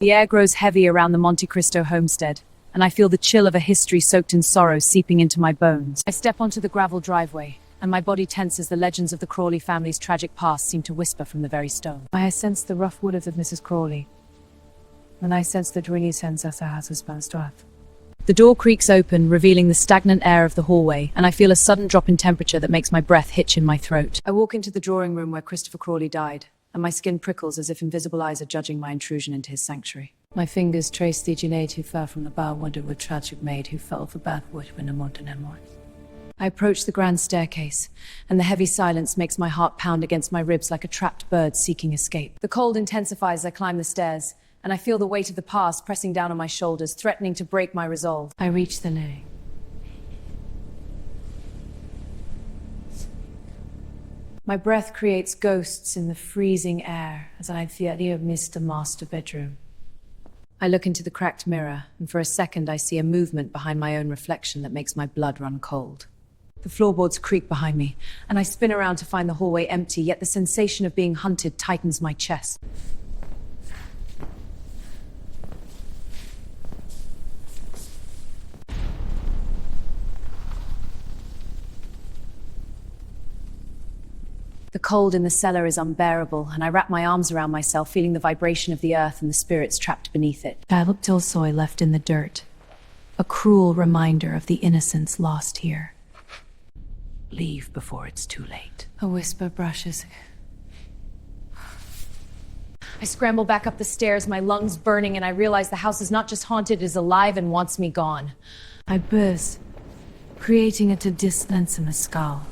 The air grows heavy around the Monte Cristo homestead, and I feel the chill of a history soaked in sorrow seeping into my bones. I step onto the gravel driveway, and my body tenses as the legends of the Crawley family's tragic past seem to whisper from the very stone. I sense the rough wood of Mrs. Crawley, and I sense the dreary sense of the house's earth. The door creaks open, revealing the stagnant air of the hallway, and I feel a sudden drop in temperature that makes my breath hitch in my throat. I walk into the drawing room where Christopher Crawley died, and my skin prickles as if invisible eyes are judging my intrusion into his sanctuary. My fingers trace the Junaid who fell from the bow window with tragic maid who fell for bad wood when the Monte. I approach the grand staircase, and the heavy silence makes my heart pound against my ribs like a trapped bird seeking escape. The cold intensifies as I climb the stairs, and I feel the weight of the past pressing down on my shoulders, threatening to break my resolve. I reach the lily. My breath creates ghosts in the freezing air as I feel miss the master bedroom. I look into the cracked mirror, and for a second I see a movement behind my own reflection that makes my blood run cold. The floorboards creak behind me, and I spin around to find the hallway empty, yet the sensation of being hunted tightens my chest. The cold in the cellar is unbearable, and I wrap my arms around myself, feeling the vibration of the earth and the spirits trapped beneath it. I look till soy left in the dirt, a cruel reminder of the innocence lost here. Leave before it's too late. A whisper brushes. I scramble back up the stairs, my lungs burning, and I realize the house is not just haunted, it is alive and wants me gone. I burst, creating a dissonance in the skull.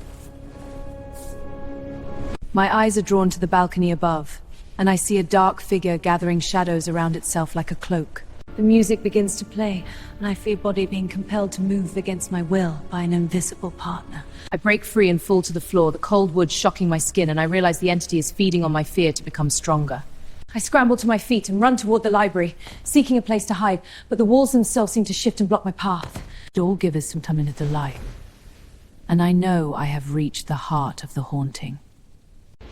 My eyes are drawn to the balcony above, and I see a dark figure gathering shadows around itself like a cloak. The music begins to play, and I feel body being compelled to move against my will by an invisible partner. I break free and fall to the floor, the cold wood shocking my skin, and I realize the entity is feeding on my fear to become stronger. I scramble to my feet and run toward the library, seeking a place to hide, but the walls themselves seem to shift and block my path. Door give us some time into the light, and I know I have reached the heart of the haunting.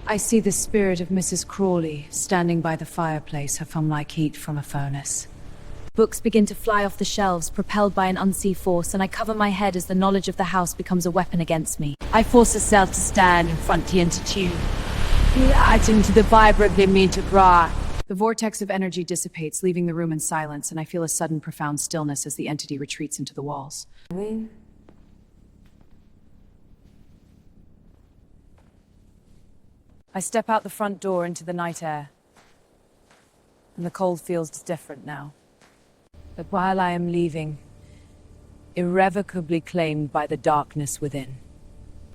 I see the spirit of Mrs. Crawley standing by the fireplace, her thumb-like heat from a furnace. Books begin to fly off the shelves, propelled by an unseen force, and I cover my head as the knowledge of the house becomes a weapon against me. I force myself to stand in front of the entity, into the vibrant mean to cry. The vortex of energy dissipates, leaving the room in silence, and I feel a sudden profound stillness as the entity retreats into the walls. I step out the front door into the night air, and the cold feels different now. But while I am leaving, irrevocably claimed by the darkness within.